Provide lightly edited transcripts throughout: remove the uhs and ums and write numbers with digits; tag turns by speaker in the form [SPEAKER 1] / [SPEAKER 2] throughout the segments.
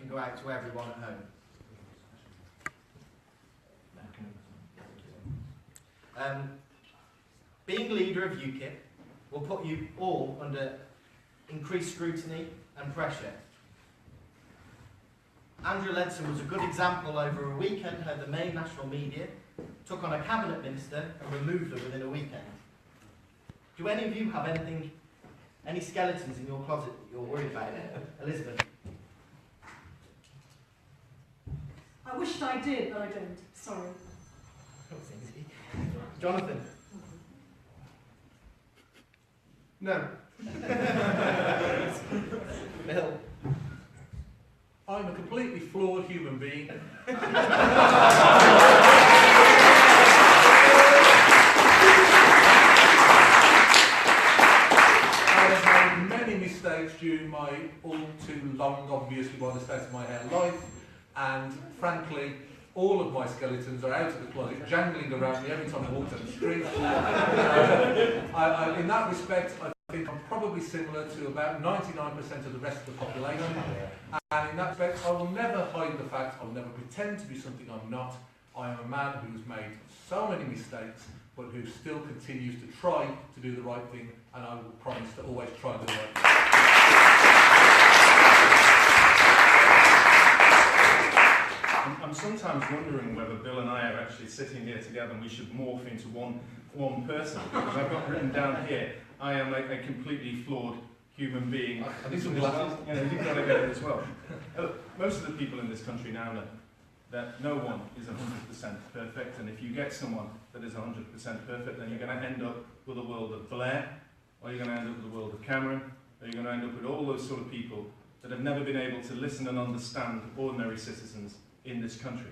[SPEAKER 1] can go out to everyone at home. Being leader of UKIP will put you all under increased scrutiny and pressure. Andrew Leadsom was a good example over a weekend how the main national media took on a cabinet minister and removed her within a weekend. Do any of you have any skeletons in your closet that you're worried about? Elizabeth?
[SPEAKER 2] I wished I did, but I don't. Sorry.
[SPEAKER 1] That was easy. Jonathan?
[SPEAKER 3] No.
[SPEAKER 1] Bill?
[SPEAKER 4] I'm a completely flawed human being. I have made many mistakes during my all too long, obviously by the state of my hair, life, and frankly, all of my skeletons are out of the closet, jangling around me every time I walk down the street. In that respect, I think I'm probably similar to about 99% of the rest of the population. And in that respect, I will never hide the fact, I will never pretend to be something I'm not. I am a man who's made so many mistakes, but who still continues to try to do the right thing, and I will promise to always try to do the right thing.
[SPEAKER 3] I'm sometimes wondering whether Bill and I are actually sitting here together and we should morph into one person, because I've got written down here, I am a completely flawed human being.
[SPEAKER 4] I think some glasses.
[SPEAKER 3] You know, you've got to get it as well. Most of the people in this country now know that no one is 100% perfect, and if you get someone that is 100% perfect, then you're going to end up with a world of Blair, or you're going to end up with a world of Cameron, or you're going to end up with all those sort of people that have never been able to listen and understand ordinary citizens in this country.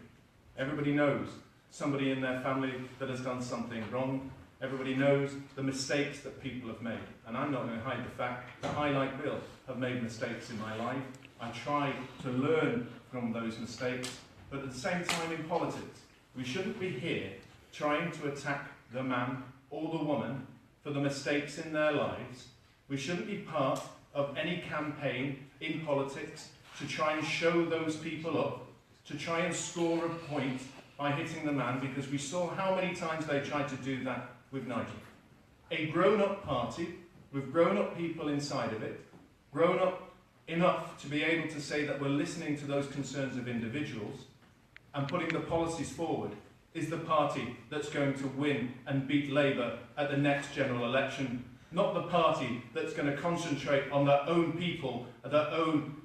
[SPEAKER 3] Everybody knows somebody in their family that has done something wrong. Everybody knows the mistakes that people have made. And I'm not going to hide the fact that I, like Bill, have made mistakes in my life. I try to learn from those mistakes. But at the same time in politics, we shouldn't be here trying to attack the man or the woman for the mistakes in their lives. We shouldn't be part of any campaign in politics to try and show those people up, to try and score a point by hitting the man, because we saw how many times they tried to do that with Nigel. A grown-up party, with grown-up people inside of it, grown up enough to be able to say that we're listening to those concerns of individuals and putting the policies forward, is the party that's going to win and beat Labour at the next general election, not the party that's going to concentrate on their own people, their own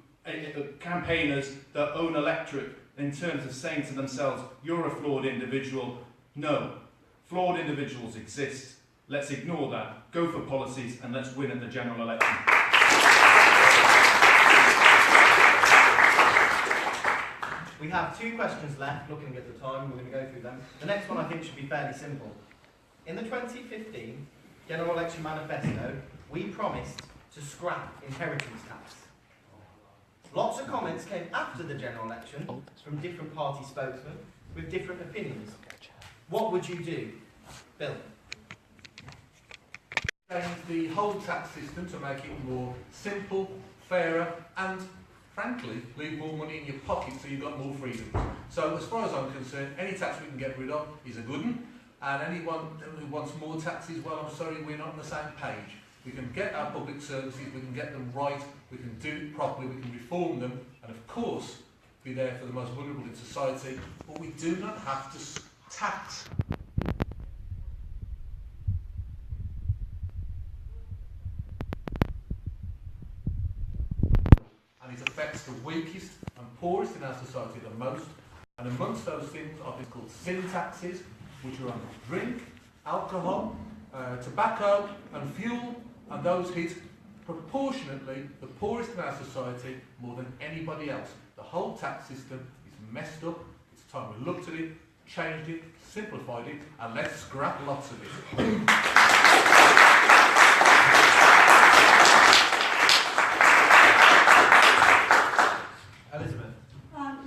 [SPEAKER 3] campaigners, their own electorate, in terms of saying to themselves, you're a flawed individual. No, flawed individuals exist. Let's ignore that, go for policies, and let's win at the general election.
[SPEAKER 1] We have 2 questions left, looking at the time, we're going to go through them. The next one I think should be fairly simple. In the 2015 General Election Manifesto, we promised to scrap inheritance tax. Lots of comments came after the general election from different party spokesmen with different opinions. What would you do? Bill?
[SPEAKER 4] Change the whole tax system to make it more simple, fairer, and frankly, leave more money in your pocket so you've got more freedom. So as far as I'm concerned, any tax we can get rid of is a good one, and anyone who wants more taxes, well, I'm sorry, we're not on the same page. We can get our public services, we can get them right, we can do it properly, we can reform them, and of course, be there for the most vulnerable in society, but we do not have to tax. And it affects the weakest and poorest in our society the most. And amongst those things are things called sin taxes, which are on drink, alcohol, tobacco and fuel, and those hit proportionately the poorest in our society more than anybody else. The whole tax system is messed up. It's time we looked at it, changed it, simplified it, and let's scrap lots of it.
[SPEAKER 1] Elizabeth?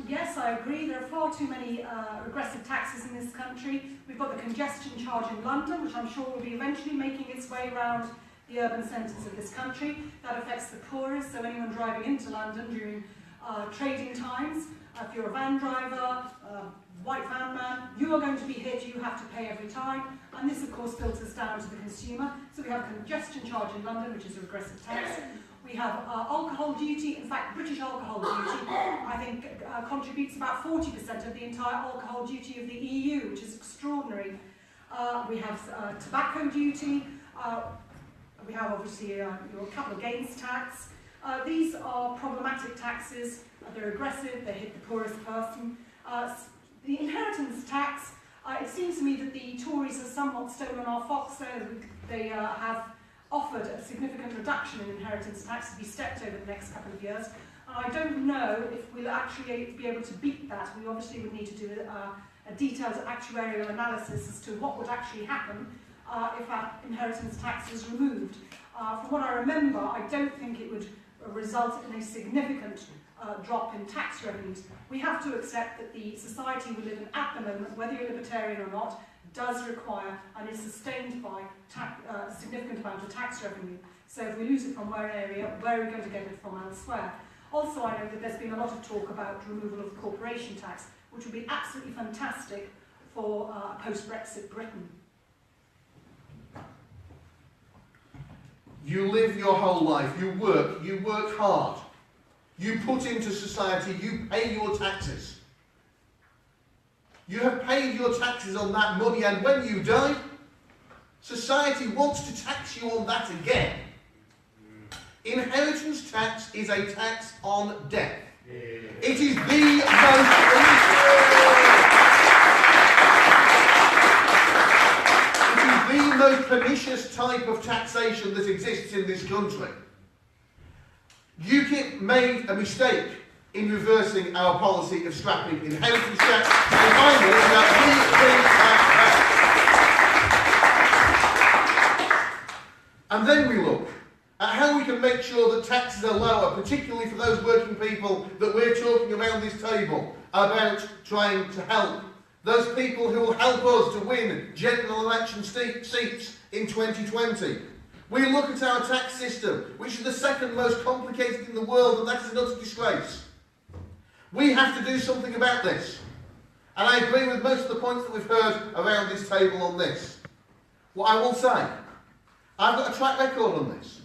[SPEAKER 2] Yes, I agree. There are far too many regressive taxes in this country. We've got the congestion charge in London, which I'm sure will be eventually making its way around the urban centres of this country. That affects the poorest, so anyone driving into London during trading times. If you're a van driver, white van man, you are going to be hit, you have to pay every time, and this of course filters down to the consumer. So we have a congestion charge in London, which is a regressive tax. We have alcohol duty. In fact, British alcohol duty, I think, contributes about 40% of the entire alcohol duty of the EU, which is extraordinary. We have tobacco duty. We have obviously your capital gains tax. These are problematic taxes. They're aggressive. They hit the poorest person. The inheritance tax. It seems to me that the Tories have somewhat stolen our fox there. They have offered a significant reduction in inheritance tax to be stepped over the next couple of years. And I don't know if we'll actually be able to beat that. We obviously would need to do a detailed actuarial analysis as to what would actually happen if that inheritance tax is removed. From what I remember, I don't think it would result in a significant drop in tax revenues. We have to accept that the society we live in at the moment, whether you're libertarian or not, does require and is sustained by a significant amount of tax revenue. So if we lose it from one area, where are we going to get it from elsewhere? Also, I know that there's been a lot of talk about removal of corporation tax, which would be absolutely fantastic for post-Brexit Britain.
[SPEAKER 5] You live your whole life, you work hard, you put into society, you pay your taxes. You have paid your taxes on that money, and when you die, society wants to tax you on that again. Inheritance tax is a tax on death. It is the most pernicious type of taxation that exists in this country. UKIP made a mistake in reversing our policy of scrapping inheritance tax, and finally that we bring that back. And then we look at how we can make sure that taxes are lower, particularly for those working people that we're talking around this table about trying to help. Those people who will help us to win general election seats in 2020. We look at our tax system, which is the second most complicated in the world, and that is an utter disgrace. We have to do something about this. And I agree with most of the points that we've heard around this table on this. What I will say, I've got a track record on this.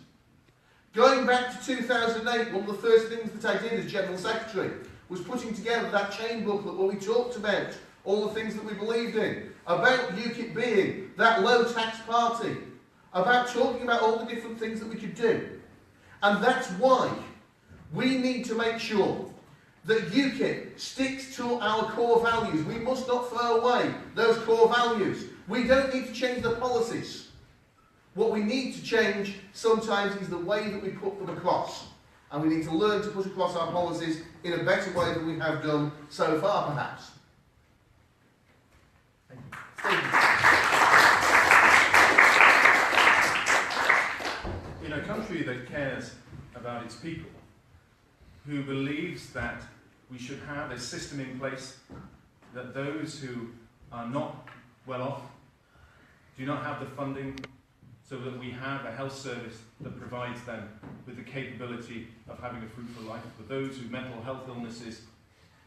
[SPEAKER 5] Going back to 2008, one of the first things that I did as General Secretary was putting together that chain booklet where we talked about all the things that we believed in, about UKIP being that low tax party, about talking about all the different things that we could do. And that's why we need to make sure that UKIP sticks to our core values. We must not throw away those core values. We don't need to change the policies. What we need to change sometimes is the way that we put them across. And we need to learn to put across our policies in a better way than we have done so far, perhaps.
[SPEAKER 1] Thank you. Stephen.
[SPEAKER 3] In a country that cares about its people, who believes that we should have a system in place that those who are not well off do not have the funding, so that we have a health service that provides them with the capability of having a fruitful life. For those with mental health illnesses,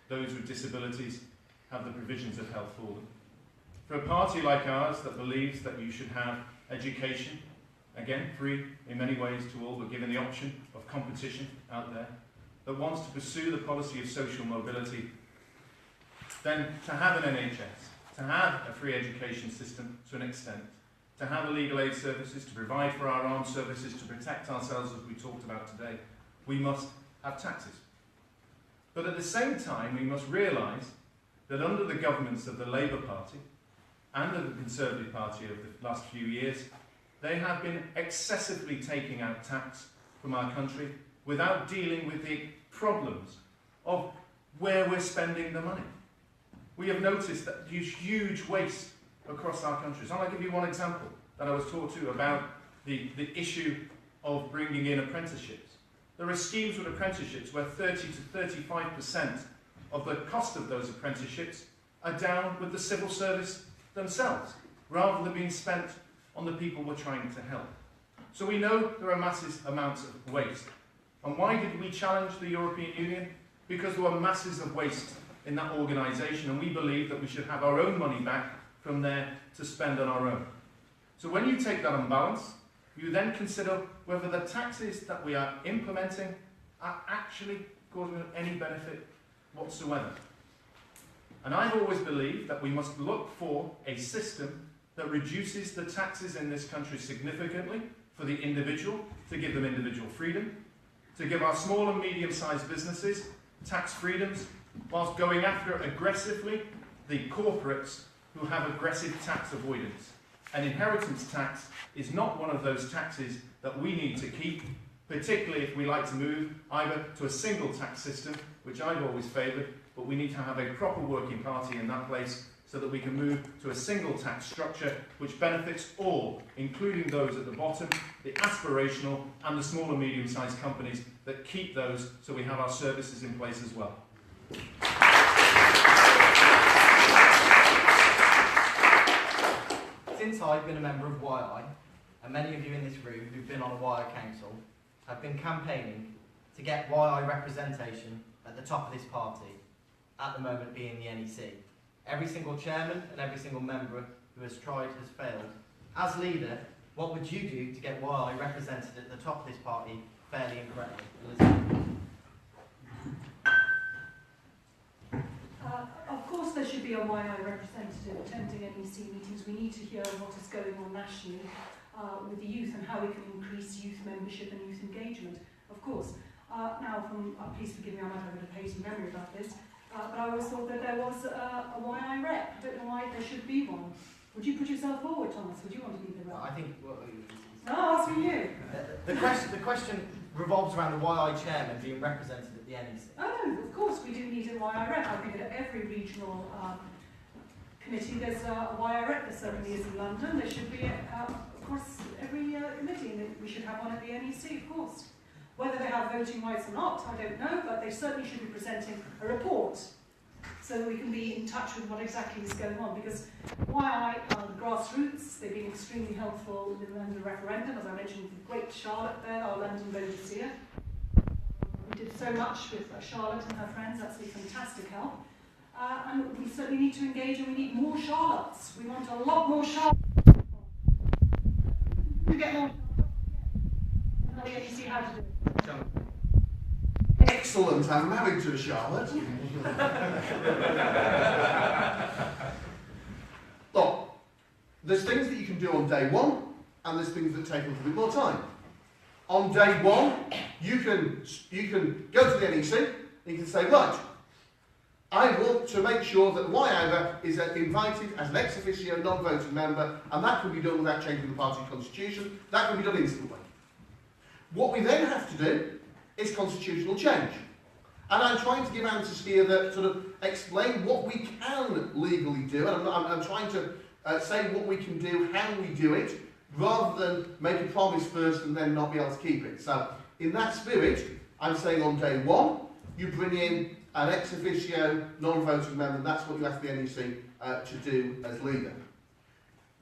[SPEAKER 3] those with disabilities, have the provisions of health for them. For a party like ours that believes that you should have education, again, free in many ways to all, but given the option of competition out there, that wants to pursue the policy of social mobility, then to have an NHS, to have a free education system to an extent, to have legal aid services, to provide for our armed services, to protect ourselves as we talked about today, we must have taxes. But at the same time, we must realise that under the governments of the Labour Party and of the Conservative Party of the last few years, they have been excessively taking out tax from our country without dealing with the problems of where we're spending the money. We have noticed that there's huge waste across our countries. I'll give you one example that I was taught to about the issue of bringing in apprenticeships. There are schemes with apprenticeships where 30 to 35% of the cost of those apprenticeships are down with the civil service themselves, rather than being spent on the people we're trying to help. So we know there are massive amounts of waste. And why did we challenge the European Union? because there were masses of waste in that organisation, and we believe that we should have our own money back from there to spend on our own. So when you take that unbalance, you then consider whether the taxes that we are implementing are actually causing any benefit whatsoever. And I've always believed that we must look for a system that reduces the taxes in this country significantly for the individual, to give them individual freedom, to give our small and medium-sized businesses tax freedoms, whilst going after aggressively the corporates who have aggressive tax avoidance. And inheritance tax is not one of those taxes that we need to keep, particularly if we like to move either to a single tax system, which I've always favoured, but we need to have a proper working party in that place so that we can move to a single tax structure which benefits all, including those at the bottom, the aspirational and the small and medium-sized companies that keep those, so we have our services in place as well.
[SPEAKER 1] Since I've been a member of YI, and many of you in this room who've been on a YI council have been campaigning to get YI representation at the top of this party, at the moment being the NEC. Every single chairman and every single member who has tried has failed. As leader, what would you do to get YI represented at the top of this party fairly and correctly? Elizabeth?
[SPEAKER 2] Of course there should be a YI representative attending NEC meetings. We need to hear what is going on nationally with the youth and how we can increase youth membership and youth engagement, of course. Now, please forgive me, I might have a bit of hazy memory about this, but I always thought that there was a YI rep. I don't know why there should be one. Would you put yourself forward, Thomas? Would you want to be the rep?
[SPEAKER 1] I think...
[SPEAKER 2] No, I'm asking you.
[SPEAKER 1] The question revolves around the YI chairman being represented at the NEC.
[SPEAKER 2] Oh, of course we do need a YI rep. I think at every regional committee there's a YI rep. There certainly is in London. There should be, of course, every committee, and we should have one at the NEC, of course. Whether they have voting rights or not, I don't know, but they certainly should be presenting a report so that we can be in touch with what exactly is going on. Because YI, the grassroots, they've been extremely helpful in the London referendum. As I mentioned, the great Charlotte there, our London voters here. We did so much with Charlotte and her friends. That's been fantastic help. And we certainly need to engage, and we need more Charlottes. We want a lot more Charlottes. To get more Charlottes, you see how to do it.
[SPEAKER 5] Excellent, I'm married to a Charlotte. Look, there's things that you can do on day one, and there's things that take a little bit more time. On day one, you can go to the NEC, and you can say, right, I want to make sure that YIVA is invited as an ex officio non-voting member, and that can be done without changing the party constitution. That can be done instantly. What we then have to do is constitutional change. And I'm trying to give answers here that sort of explain what we can legally do, and I'm trying to say what we can do, how we do it, rather than make a promise first and then not be able to keep it. So, in that spirit, I'm saying on day one, you bring in an ex officio non-voting member, and that's what you ask the NEC to do as leader.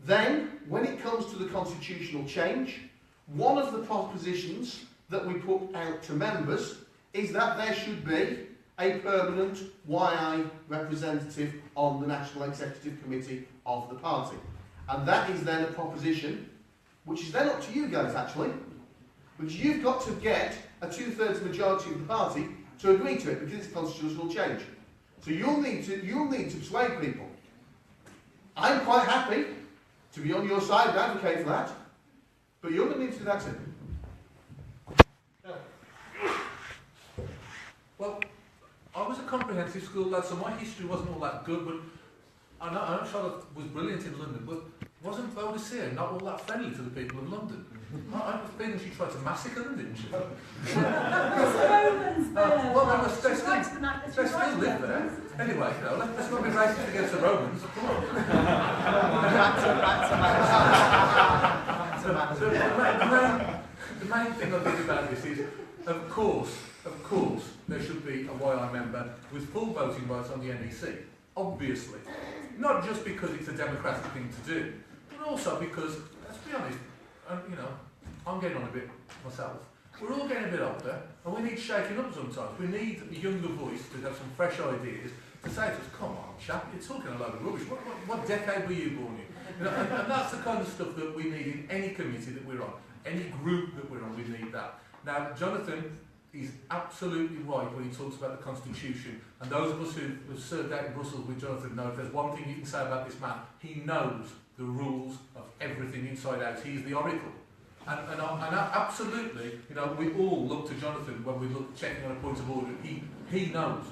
[SPEAKER 5] Then, when it comes to the constitutional change, one of the propositions that we put out to members is that there should be a permanent YI representative on the National Executive Committee of the party. And that is then a proposition which is then up to you guys actually, because you've got to get a 2/3 majority of the party to agree to it, because it's constitutional change. So you'll need to persuade people. I'm quite happy to be on your side and advocate for that, but you're going to need to do that too.
[SPEAKER 4] Well, I was a comprehensive school lad, so my history wasn't all that good, but I know Charlotte was brilliant in London, but wasn't Boadicea not all that friendly to the people of London? I have a feeling she tried to massacre them, didn't she?
[SPEAKER 2] There's Romans there.
[SPEAKER 4] Well, they still live there. Anyway, you know, let's not be racist against the Romans. Come on. The main thing I think about this is, of course, there should be a YI member with full voting rights on the NEC. Obviously. Not just because it's a democratic thing to do, but also because, let's be honest, you know, I'm getting on a bit myself. we're all getting a bit older, and we need shaking up sometimes. We need a younger voice to have some fresh ideas, to say to us, come on, chap, you're talking a load of rubbish. What decade were you born in? You know, and that's the kind of stuff that we need in any committee that we're on, any group that we're on, we need that. Now, Jonathan is absolutely right when he talks about the Constitution, and those of us who have served out in Brussels with Jonathan know if there's one thing you can say about this man, he knows the rules of everything inside out. He's the oracle. And absolutely, you know, we all look to Jonathan when we look checking on a point of order. He knows.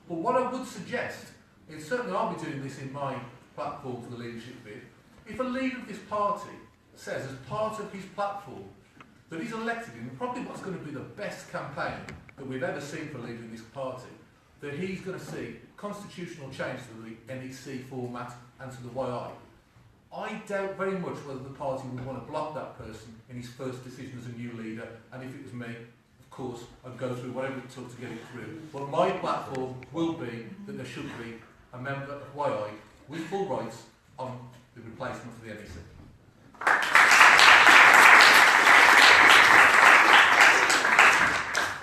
[SPEAKER 4] But what I would suggest is, certainly I'll be doing this in my platform for the leadership bid, if a leader of this party says as part of his platform that he's elected in probably what's going to be the best campaign that we've ever seen for a leader in this party, that he's going to see constitutional change to the NEC format and to the YI. I doubt very much whether the party would want to block that person in his first decision as a new leader, and if it was me, of course, I'd go through whatever it took to get it through. But my platform will be that there should be a member of YI with full rights on the replacement for the NEC.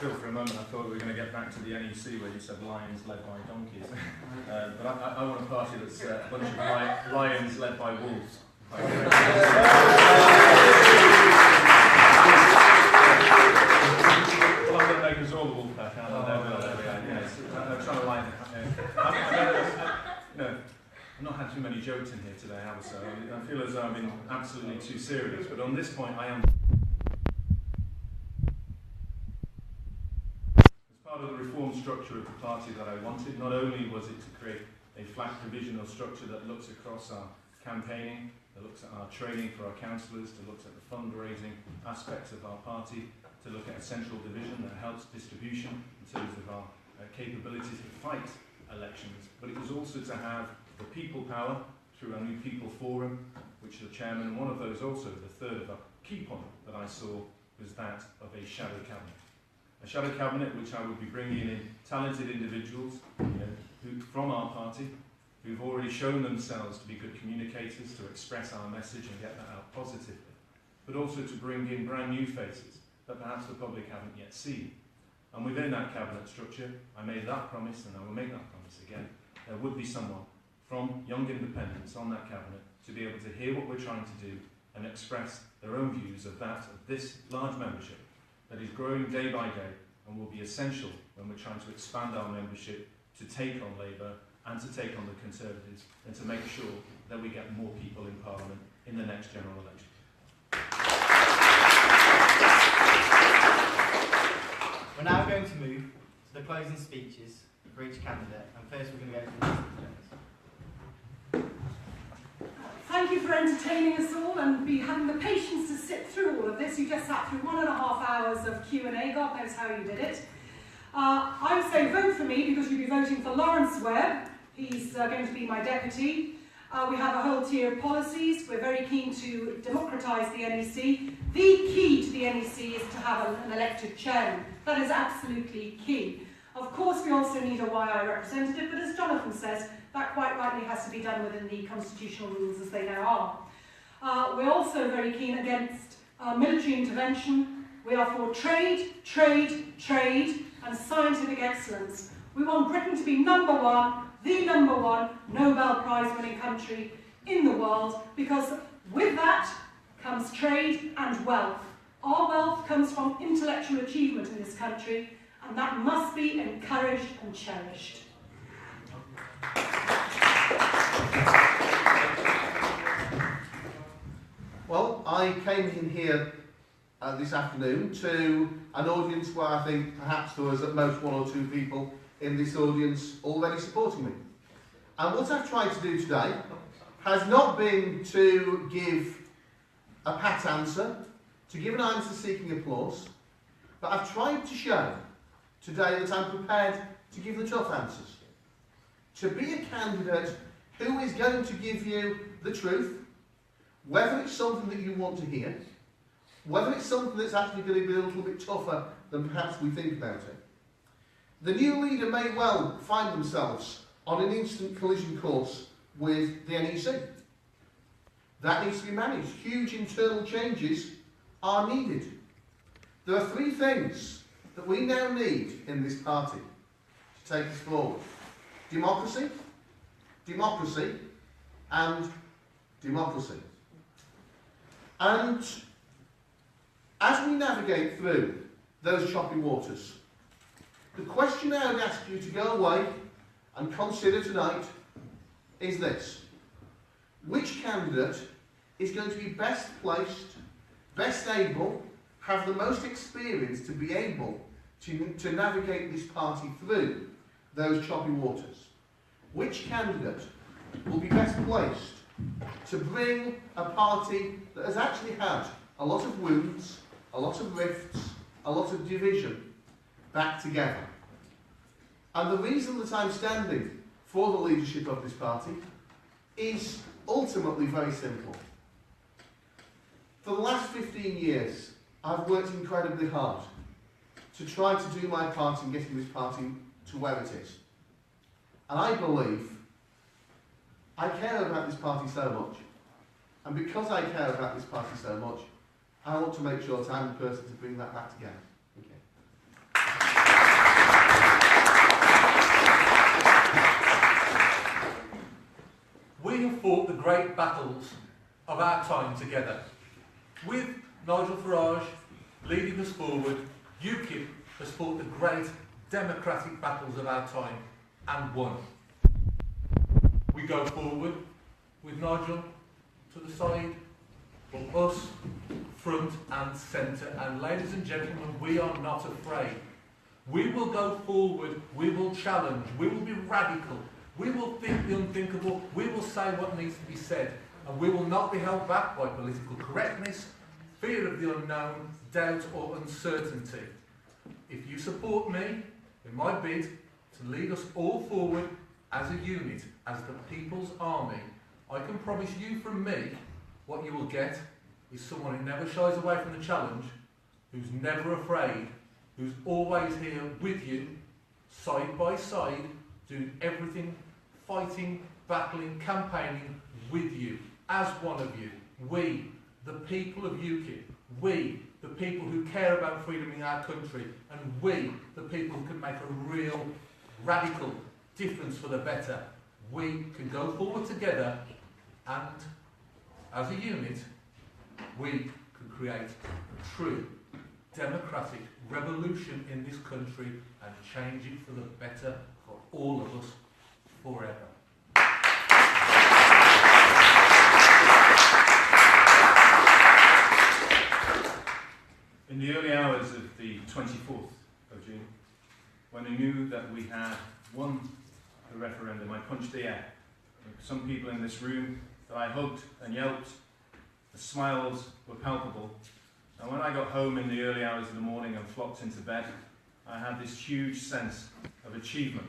[SPEAKER 3] For a moment I thought we were going to get back to the NEC where you said lions led by donkeys. But I want a party that's a bunch of lions led by wolves. Well, I'm going to make us all the wolf pack, aren't I? There we are. Yes. I'm trying to line I've not had too many jokes in here today, have I? So I feel as though I've been absolutely too serious. But on this point, I am. Part of the reform structure of the party that I wanted, not only was it to create a flat divisional structure that looks across our campaigning, that looks at our training for our councillors, to look at the fundraising aspects of our party, to look at a central division that helps distribution in terms of our capabilities to fight elections, but it was also to have the people power through our new people forum, which the chairman, and one of those also, the third of a key point that I saw was that of a shadow cabinet. A shadow cabinet which I would be bringing in talented individuals who, from our party, who've already shown themselves to be good communicators, to express our message and get that out positively, but also to bring in brand new faces that perhaps the public haven't yet seen. And within that cabinet structure, I made that promise, and I will make that promise again, there would be someone from Young Independents on that cabinet to be able to hear what we're trying to do and express their own views of this large membership that is growing day by day and will be essential when we're trying to expand our membership to take on Labour and to take on the Conservatives and to make sure that we get more people in Parliament in the next general election.
[SPEAKER 1] We're now going to move to the closing speeches for each candidate, and first we're going to go to the
[SPEAKER 2] Thank you for entertaining us all and having the patience to sit through all of this. You just sat through 1.5 hours of Q&A. God knows how you did it. I would say vote for me because you'll be voting for Lawrence Webb. He's going to be my deputy. We have a whole tier of policies. We're very keen to democratise the NEC. The key to the NEC is to have an elected chairman. That is absolutely key. Of course, we also need a YI representative, but as Jonathan says, that quite rightly has to be done within the constitutional rules as they now are. We're also very keen against military intervention. We are for trade, trade, trade, and scientific excellence. We want Britain to be number one, the number one Nobel Prize winning country in the world, because with that comes trade and wealth. Our wealth comes from intellectual achievement in this country, and that must be encouraged and cherished.
[SPEAKER 5] Well, I came in here this afternoon to an audience where I think perhaps there was at most 1 or 2 people in this audience already supporting me. And what I've tried to do today has not been to give a pat answer, to give an answer seeking applause, but I've tried to show today that I'm prepared to give the tough answers. To be a candidate who is going to give you the truth, whether it's something that you want to hear, whether it's something that's actually going to be a little bit tougher than perhaps we think about it. The new leader may well find themselves on an instant collision course with the NEC. That needs to be managed. Huge internal changes are needed. There are three things that we now need in this party to take us forward. Democracy, democracy, and democracy. And as we navigate through those choppy waters, the question I would ask you to go away and consider tonight is this. Which candidate is going to be best placed, best able, have the most experience to be able to navigate this party through those choppy waters? Which candidate will be best placed to bring a party that has actually had a lot of wounds, a lot of rifts, a lot of division back together? And the reason that I'm standing for the leadership of this party is ultimately very simple. For the last 15 years, I've worked incredibly hard to try to do my part in getting this party to where it is. And I believe I care about this party so much. And because I care about this party so much, I want to make sure that I'm the person to bring that back together.
[SPEAKER 4] We have fought the great battles of our time together. With Nigel Farage leading us forward, UKIP has fought the great democratic battles of our time and won. We go forward with Nigel to the side, from us, front and centre. And ladies and gentlemen, we are not afraid. We will go forward, we will challenge, we will be radical, we will think the unthinkable, we will say what needs to be said, and we will not be held back by political correctness, fear of the unknown, doubt or uncertainty. If you support me in my bid to lead us all forward as a unit, as the People's Army, I can promise you from me, what you will get is someone who never shies away from the challenge, who's never afraid, who's always here with you, side by side, doing everything, fighting, battling, campaigning with you, as one of you. We, the people of UKIP, we, the people who care about freedom in our country, and we, the people who can make a real, radical difference for the better. We can go forward together, and as a unit, we can create a true democratic revolution in this country and change it for the better for all of us forever.
[SPEAKER 3] In the early hours of the 24th of June, when I knew that we had won the referendum, I punched the air. Some people in this room that I hugged and yelped, the smiles were palpable. And when I got home in the early hours of the morning and flopped into bed, I had this huge sense of achievement.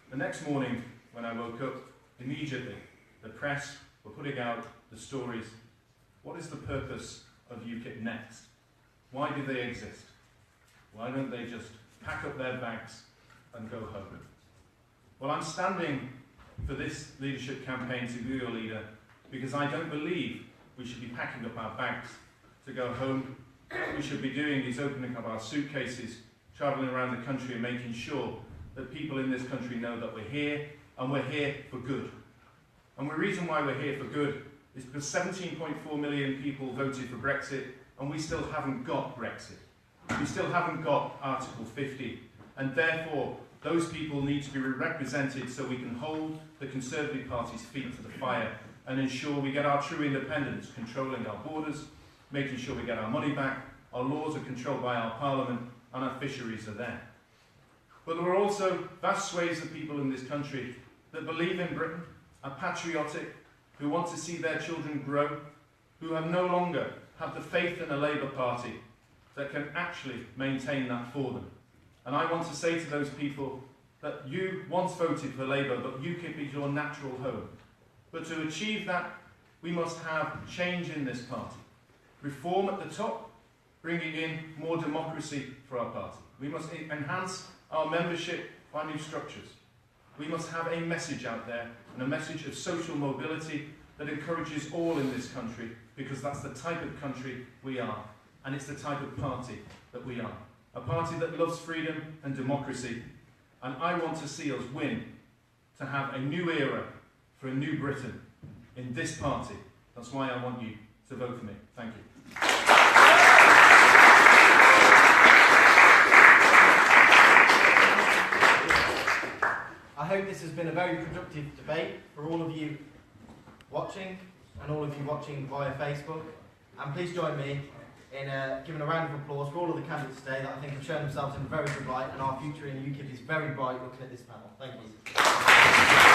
[SPEAKER 3] The next morning, when I woke up, immediately, the press were putting out the stories. What is the purpose of UKIP next? Why do they exist? Why don't they just pack up their bags and go home? Well, I'm standing for this leadership campaign to be your leader because I don't believe we should be packing up our bags to go home. We should be doing is opening up our suitcases, travelling around the country and making sure that people in this country know that we're here and we're here for good. And the reason why we're here for good is because 17.4 million people voted for Brexit and we still haven't got Brexit. We still haven't got Article 50. And therefore, those people need to be represented so we can hold the Conservative Party's feet to the fire and ensure we get our true independence, controlling our borders, making sure we get our money back, our laws are controlled by our Parliament, and our fisheries are there. But there are also vast swathes of people in this country that believe in Britain, are patriotic, who want to see their children grow, who have no longer have the faith in a Labour Party that can actually maintain that for them. And I want to say to those people that you once voted for Labour, but UKIP is your natural home. But to achieve that, we must have change in this party. Reform at the top, bringing in more democracy for our party. We must enhance our membership by new structures. We must have a message out there, and a message of social mobility that encourages all in this country, because that's the type of country we are. and it's the type of party that we are. A party that loves freedom and democracy, and I want to see us win to have a new era for a new Britain in this party. That's why I want you to vote for me. Thank you.
[SPEAKER 1] I hope this has been a very productive debate for all of you watching and all of you watching via Facebook. And please join me in giving a round of applause for all of the candidates today that I think have shown themselves in a very good light, and our future in UKIP is very bright looking at this panel. Thank you.